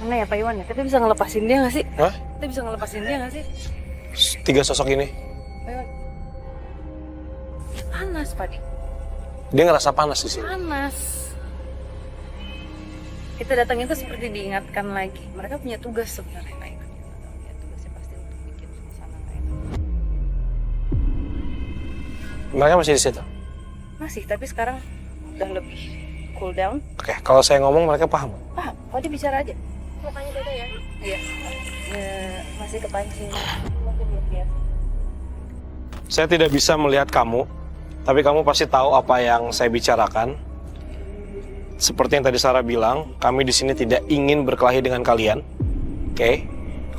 Mana ya Pak Iwan ya? Kita bisa ngelepasin dia nggak sih? Hah? Kita bisa ngelepasin dia nggak sih? 3 sosok ini. Pak Iwan. Panas Pak Dik. Dia ngerasa panas di sini. Panas. Kita datang itu seperti diingatkan lagi. Mereka punya tugas sebenarnya Pak Iwan. Ya, tugasnya pasti untuk bikin suasana kayak itu. Mereka masih di situ. Masih, tapi sekarang udah lebih cool down. Oke, kalau saya ngomong mereka paham. Paham? Kok dia bicara aja? Mukanya beda ya? Iya. Masih kepancing. Mungkin belum biasa. Saya tidak bisa melihat kamu, tapi kamu pasti tahu apa yang saya bicarakan. Seperti yang tadi Sarah bilang, kami di sini tidak ingin berkelahi dengan kalian. Oke?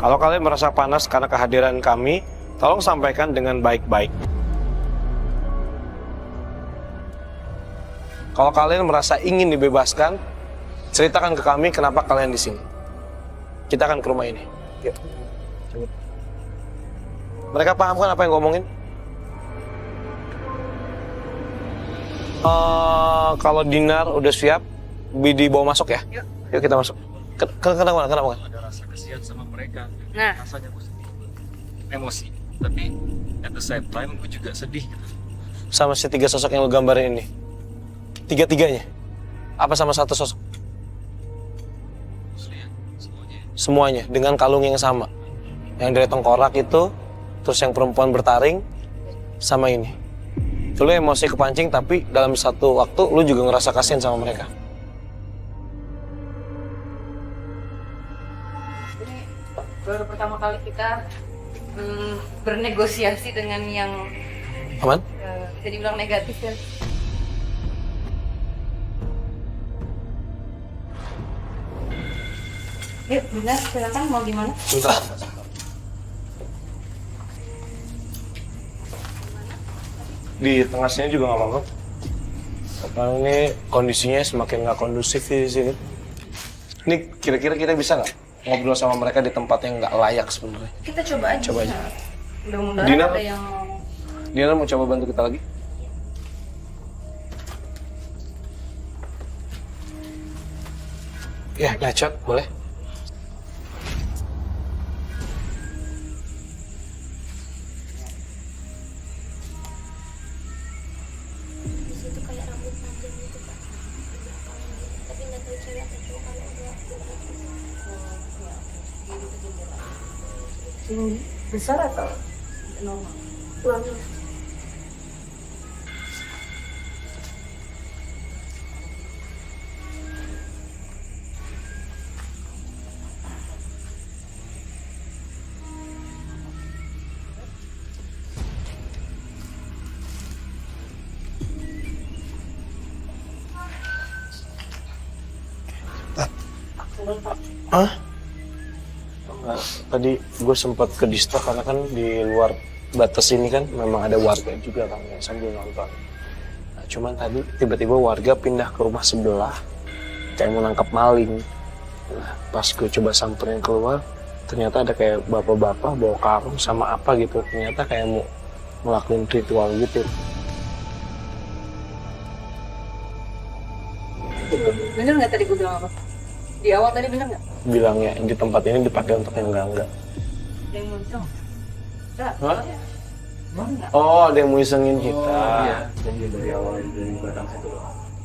Kalau kalian merasa panas karena kehadiran kami, tolong sampaikan dengan baik-baik. Kalau kalian merasa ingin dibebaskan, ceritakan ke kami kenapa kalian di sini. Kita akan ke rumah ini. Yuk. Cabut. Mereka paham kan apa yang ngomongin? Kalau Dinar udah siap, dibawa masuk ya? Yuk kita masuk. Kenapa? Ada rasa kasihan sama mereka. Nah. Rasanya gue sedih. Emosi. Tapi at the same time gue juga sedih. Sama si 3 sosok yang lu gambarin ini. 3-3-nya? Apa sama 1 sosok? Semuanya dengan kalung yang sama. Yang dari tengkorak itu, terus yang perempuan bertaring, sama ini. Lu emosi kepancing, tapi dalam satu waktu lu juga ngerasa kasihan sama mereka. Ini baru pertama kali kita bernegosiasi dengan yang Aman? bisa dibilang negatif ya. Yuk, Bunda, silakan mau gimana? Bentar. Di tengah sini juga nggak apa-apa. Karena ini kondisinya semakin nggak kondusif di sini. Ini kira-kira kita bisa nggak ngobrol sama mereka di tempat yang nggak layak sebenarnya? Kita coba aja. Coba aja. Mudah-mudahan Dinar? ada yang Diana mau coba bantu kita lagi? Ya, ngecot, boleh. Di situ kayak rambut panjang gitu Pak. Di belakang gitu. Tapi nggak tahu cewek atau cowok kalau udah tinggi, besar atau normal? Normal. Hah? Nah, tadi gue sempat ke distro karena kan di luar batas ini kan memang ada warga juga kan yang sambil nonton. Nah, cuman tadi tiba-tiba warga pindah ke rumah sebelah kayak mau nangkap maling. Nah, pas gue coba samperin keluar, ternyata ada kayak bapak-bapak bawa karung sama apa gitu. Ternyata kayak mau ngelakuin ritual gitu. Bener nggak tadi gue bilang apa? Di awal tadi bener nggak? Bilangnya di tempat ini dipakai untuk yang enggak. Ada yang muncul? Nggak. Hah? Nggak. Oh, ada yang mau isengin kita. Jadi dari awal dari belakang situ.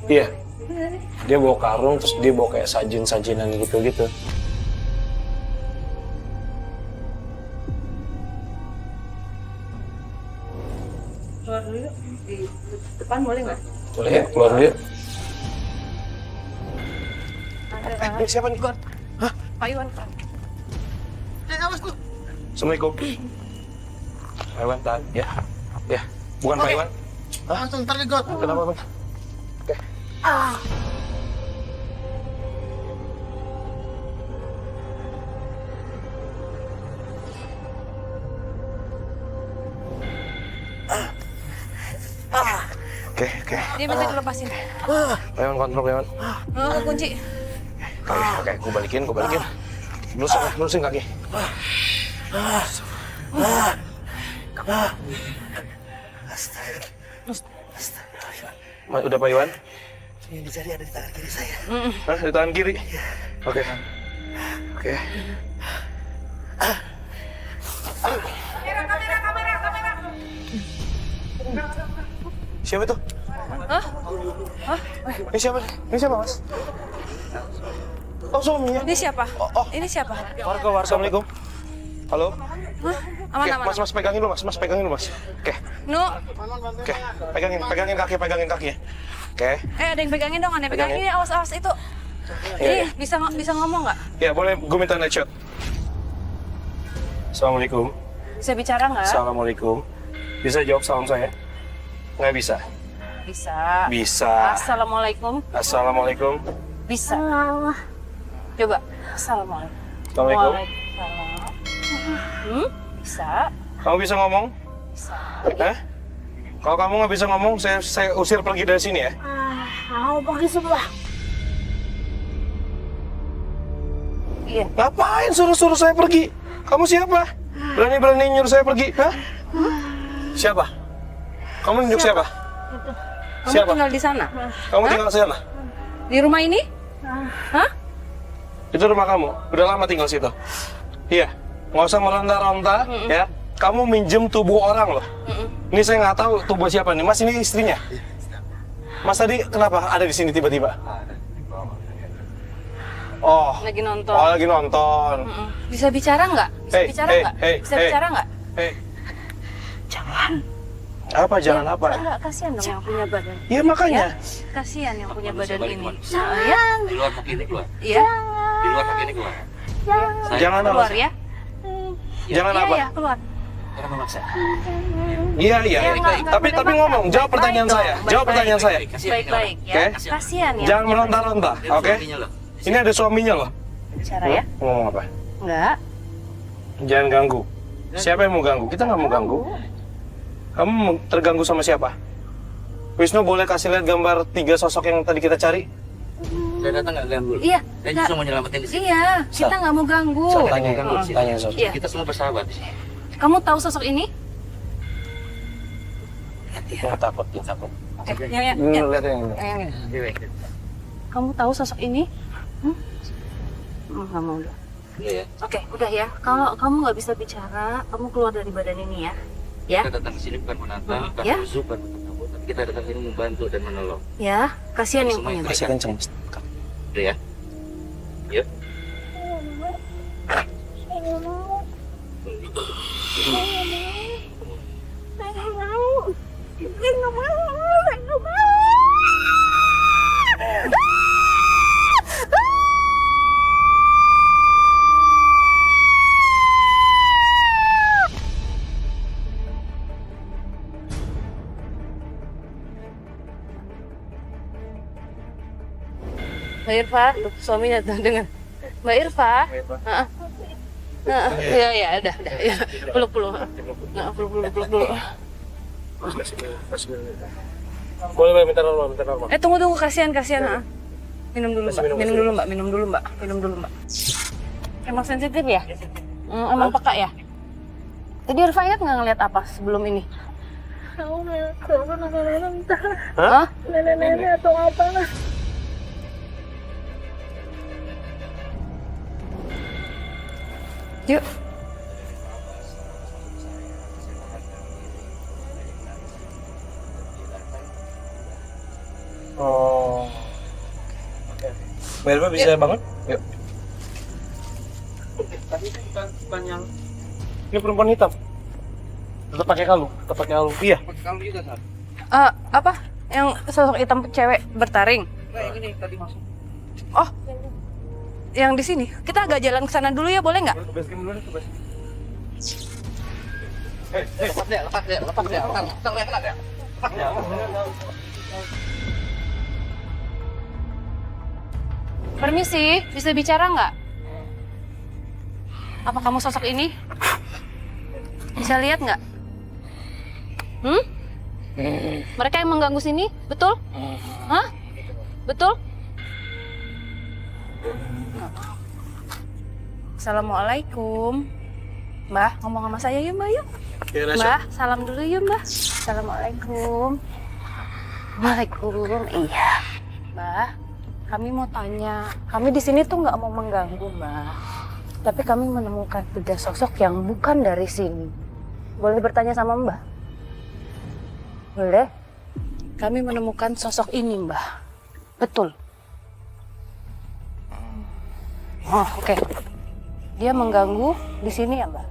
Iya. Dia bawa karung, terus dia bawa kayak sajin-sajinan gitu-gitu. Keluar dulu yuk. Di depan boleh nggak? Boleh ya, keluar dulu ya. Ada Siapa nih? Hah? Pak Iwan. Assalamualaikum. Pak Iwan, tahan. Ya. Ya. Bukan Pak Iwan. Hah? Langsung ntar God. Kenapa, Bang? Oke. Oke. Dia minta dilepasin. Pak Iwan kontrol, Pak Iwan. Kunci. Oke, gue balikin. Lurusin kaki. Udah Pak Iwan? Yang dicari ada di tangan kiri saya. Hah, di tangan kiri? Oke. Oke. Siapa itu? Hah? Hah? Ini siapa? Ini siapa, Mas? Oh, suaminya. Ini siapa? Oh. Ini siapa? Warga. Assalamualaikum. Halo. Hah? Aman, Oke, aman. Mas pegangin dulu, Mas. Mas pegangin dulu, Mas. Oke. No. Oke. Pegangin kakinya. Oke. Ada yang pegangin dong, ada yang pegangin. Pegangin. Ini awas itu. Iya, Ini bisa ngomong nggak? Ya, boleh gue minta night shot. Assalamualaikum. Bisa bicara nggak? Assalamualaikum. Bisa jawab salam saya? Nggak bisa. Bisa. Bisa. Assalamualaikum. Assalamualaikum. Bisa. Coba. Assalamualaikum. Assalamualaikum. Waalaikumsalam. Bisa. Kamu bisa ngomong? Bisa. Kalau kamu nggak bisa ngomong, saya usir pergi dari sini ya. Mau pakai sebelah. Iya. Ngapain suruh saya pergi? Kamu siapa? Berani-berani nyuruh saya pergi? Hah? Siapa? Kamu nunjuk siapa? Kamu Siapa? tinggal di sana? Kamu tinggal di sana? Di rumah ini? Hah? Itu rumah kamu? Udah lama tinggal situ? Iya. Nggak usah meronta-ronta, ya. Kamu minjem tubuh orang loh. Ini saya nggak tahu tubuh siapa nih. Mas, ini istrinya? Mas tadi kenapa ada di sini tiba-tiba? Oh. Lagi nonton. Oh, lagi nonton. Bisa bicara nggak? Bisa bicara nggak? Bisa bicara nggak? Hei. Jangan. Apa jangan apa? Enggak, kasihan dong yang punya badan. Iya makanya. Kasihan yang punya badan ini. Jangan. Di luar kaki ini keluar. Iya. Di luar kaki ini keluar. Jangan. Jangan apa? Keluar ya. Jangan Iya, apa? iya, keluar. Karena memaksa. Iya. enggak Tapi boleh ngomong, maksa. jawab pertanyaan Baik-baik saya. dong, Jawab pertanyaan saya. Baik-baik ya. Oke. Kasihan ya. Jangan meronta-ronta, oke? Ini ada suaminya loh. Bicara ya. Ngomong apa? Enggak. Jangan ganggu. Siapa yang mau ganggu? Kita nggak mau ganggu. Kamu terganggu sama siapa? Wisnu boleh kasih lihat gambar 3 sosok yang tadi kita cari? Saya datang nggak ganggu. Iya. Saya justru mau nyelamatin di sini. Iya, kita nggak mau ganggu. Tanya sosok. Iya. Kita semua bersahabat di sini. Kamu tahu sosok ini? Nggak takut, nggak takut. Oke, yang ini. Lihat yang ini. Yang ini. Kamu tahu sosok ini? Nggak mau udah. Iya ya. Oke, udah ya. Kalau kamu nggak bisa bicara, kamu keluar dari badan ini ya. Ya, Kita datang ke sini bukan menantang, bukan Ya. menusuk, bukan menakut, tapi kita datang ke sini membantu dan menolong. ya. Kasihan yang punya Masih badan. kenceng. Udah ya? Yuk. Mbak Irfa, tuh, suaminya tuh dengar. Mbak Irfa. Heeh. Iya, iya, udah, ya. Peluk. Peluk dulu. Boleh minta normal. Tunggu, kasihan. Heeh. Minum dulu, Mbak. Minum dulu, Mbak. Emang sensitif ya? Emang peka ya? Tadi Irfa ingat nggak ngeliat apa sebelum ini? Hah? Nenek atau apa? Yuk. Oh. Mbak Irma bisa bangun? Yuk. Bukan yang... Ini perempuan hitam. Tetap pakai kalung. Iya. Kamu juga kan? Apa? Yang sosok hitam cewek bertaring? Nah, ini tadi masuk. Oh, yang di sini. Kita agak jalan ke sana dulu ya, boleh nggak? Lepas deh. Permisi, bisa bicara nggak? Apa kamu sosok ini? Bisa lihat nggak? Mereka yang mengganggu sini, betul? Hah? Betul? Assalamualaikum. Mbah, ngomong sama saya yuk, Mbak, yuk. Mbah, salam dulu yuk, Mbah. Assalamualaikum. Waalaikumsalam. Iya. Mbah, Kami mau tanya, kami di sini tuh nggak mau mengganggu, Mbak. Tapi kami menemukan 3 sosok yang bukan dari sini. Boleh bertanya sama Mbak? Boleh? Kami menemukan sosok ini, Mbak. Betul. Oh, oke. Dia mengganggu di sini ya, Mbak?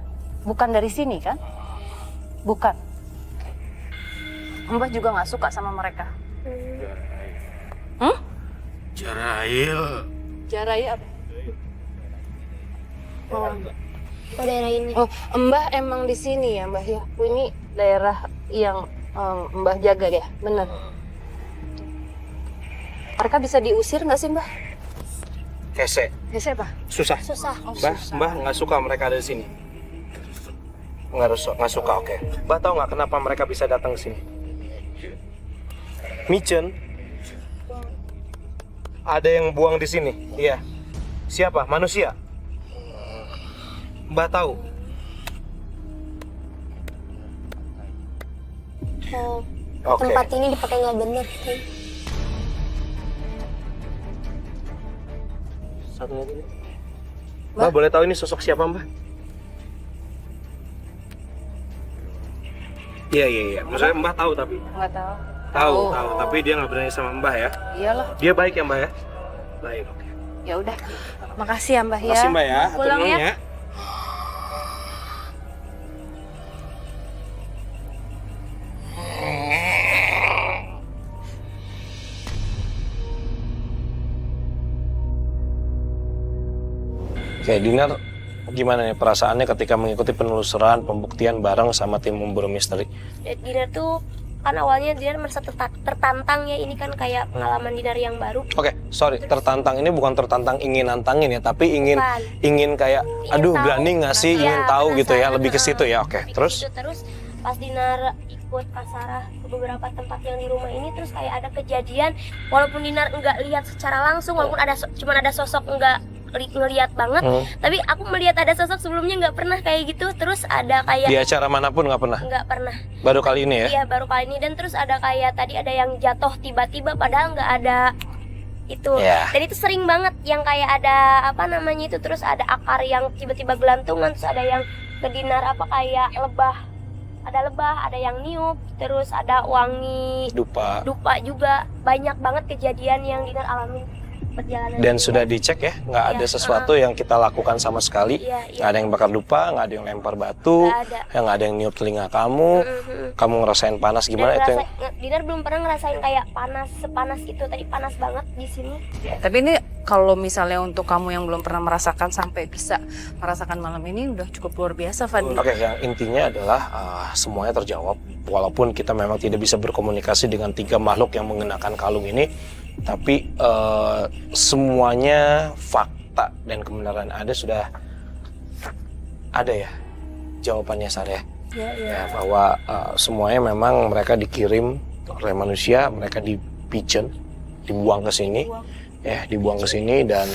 Bukan dari sini, kan? Bukan. Mbak juga nggak suka sama mereka. Jarail. Jarai apa? Oh. Oh, daerah ini. Oh, Mbah emang di sini ya, Mbah ya. Ini daerah yang Mbah jaga ya, benar. Mereka bisa diusir nggak sih, Mbah? Kese. Bisa apa? Susah. Susah. Oh, Mbah, susah. Mbah nggak suka mereka ada di sini. Nggak suka, oke. Mbah tahu nggak kenapa mereka bisa datang ke sini? Micen. Ada yang buang di sini. Iya. Siapa? Manusia. Mbah tahu. Oh, Oke. tempat ini dipakai nggak bener. Satu lagi. Mbah boleh tahu ini sosok siapa, Mbah? Iya. Maksudnya Mbah tahu tapi. Nggak tahu. Tahu. Tapi dia nggak berani sama Mbah ya. Iyalah. Dia baik ya, Mbah ya? Baik, oke. Ya udah. Makasih ya, Mbah ya. Makasih, Mbah ya. Pulang Atur ya. nuhun Oke, Dinar, gimana nih perasaannya ketika mengikuti penelusuran pembuktian bareng sama tim memburu misteri? Dinar tuh kan awalnya Dinar merasa tertantang ya, ini kan kayak pengalaman Dinar yang baru. Oke, sorry, tertantang ini bukan tertantang ingin nantangin ya, tapi ingin kayak, aduh tahu. berani nggak sih, Iya, ingin tahu gitu ya, penasaran, lebih ke situ ya. Oke, lebih ke terus? situ. Terus pas Dinar ikut Kak Sarah ke beberapa tempat yang di rumah ini, terus kayak ada kejadian, walaupun Dinar nggak lihat secara langsung, walaupun cuman ada sosok nggak ngelihat banget, tapi aku melihat ada sosok sebelumnya nggak pernah kayak gitu. Terus ada kayak Di acara manapun nggak pernah? nggak pernah. Baru kali ini ya? Iya, baru kali ini. Dan terus ada kayak tadi ada yang jatuh tiba-tiba padahal nggak ada itu. Iya. Dan itu sering banget yang kayak ada apa namanya itu, terus ada akar yang tiba-tiba gelantungan, terus ada yang ke Dinar apa kayak lebah. Ada lebah, ada yang niup, terus ada wangi Dupa. dupa juga. Banyak banget kejadian yang Dinar alami perjalanan. Dan ini. sudah dicek ya, nggak ada Iya, sesuatu yang kita lakukan sama sekali. Iya, Nggak ada yang bakar dupa, nggak ada yang lempar batu, Nggak ada. nggak ada yang niup telinga kamu. Kamu ngerasain panas gimana itu? Dinar belum pernah ngerasain kayak panas sepanas itu. Tadi panas banget di sini. Tapi ini kalau misalnya untuk kamu yang belum pernah merasakan sampai bisa merasakan malam ini udah cukup luar biasa, Fadli. Oke, yang intinya adalah semuanya terjawab. Walaupun kita memang tidak bisa berkomunikasi dengan 3 makhluk yang mengenakan kalung ini, tapi semuanya fakta dan kebenaran sudah ada ya jawabannya, Sar ya. Ya, bahwa semuanya memang mereka dikirim oleh manusia, mereka dipijen, dibuang ke sini, dibuang ke sini, dan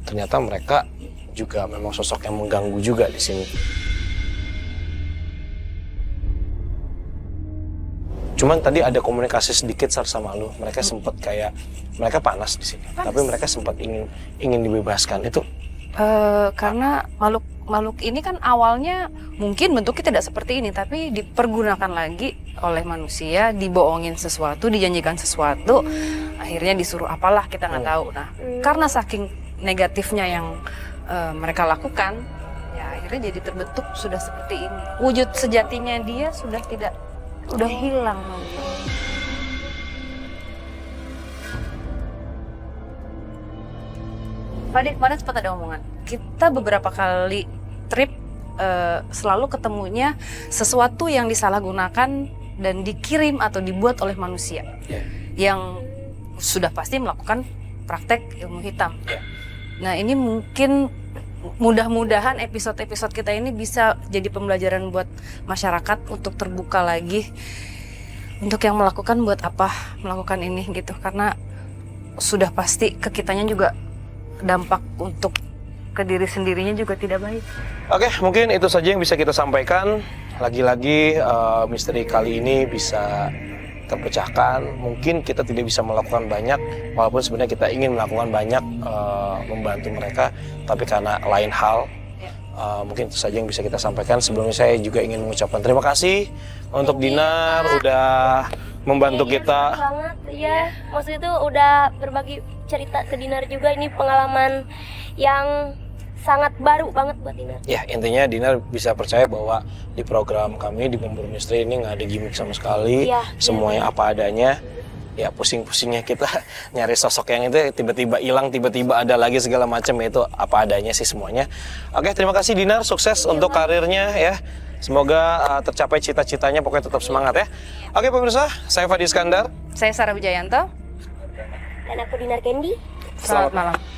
ternyata mereka juga memang sosok yang mengganggu juga di sini. Cuman tadi ada komunikasi sedikit sama lu. Mereka sempat kayak mereka panas di sini, tapi mereka sempat ingin dibebaskan. Itu Karena makhluk ini kan awalnya mungkin bentuknya tidak seperti ini, tapi dipergunakan lagi oleh manusia, dibohongin sesuatu, dijanjikan sesuatu, akhirnya disuruh apalah kita nggak tahu. Nah, karena saking negatifnya yang mereka lakukan, ya akhirnya jadi terbentuk sudah seperti ini. Wujud sejatinya dia sudah hilang. Fadil kemarin sempat ada omongan, kita beberapa kali trip selalu ketemunya sesuatu yang disalahgunakan dan dikirim atau dibuat oleh manusia yang sudah pasti melakukan praktek ilmu hitam. Nah, ini mungkin mudah-mudahan episode-episode kita ini bisa jadi pembelajaran buat masyarakat untuk terbuka lagi untuk yang melakukan melakukan ini gitu, karena sudah pasti ke kitanya juga dampak untuk ke diri sendirinya juga tidak baik. Oke, mungkin itu saja yang bisa kita sampaikan. Lagi-lagi misteri kali ini bisa terpecahkan. Mungkin kita tidak bisa melakukan banyak, walaupun sebenarnya kita ingin melakukan banyak membantu mereka, tapi karena lain hal. Mungkin itu saja yang bisa kita sampaikan. Sebelumnya saya juga ingin mengucapkan terima kasih untuk Dinar udah membantu kita. Banget ya, maksudnya itu udah berbagi cerita ke Dinar juga. Ini pengalaman yang sangat baru banget buat Dinar. Ya, intinya Dinar bisa percaya bahwa di program kami di Pemburu Misteri ini nggak ada gimmick sama sekali. Iya, Semuanya apa adanya. Ya, pusing-pusingnya kita nyari sosok yang itu tiba-tiba hilang, tiba-tiba ada lagi segala macam, itu apa adanya sih semuanya. Oke, terima kasih Dinar, sukses untuk karirnya ya. Semoga tercapai cita-citanya, pokoknya tetap semangat ya. Oke pemirsa, saya Fadi Iskandar. Saya Sarah Wijayanto. Dan aku Dinar Candy. Selamat malam.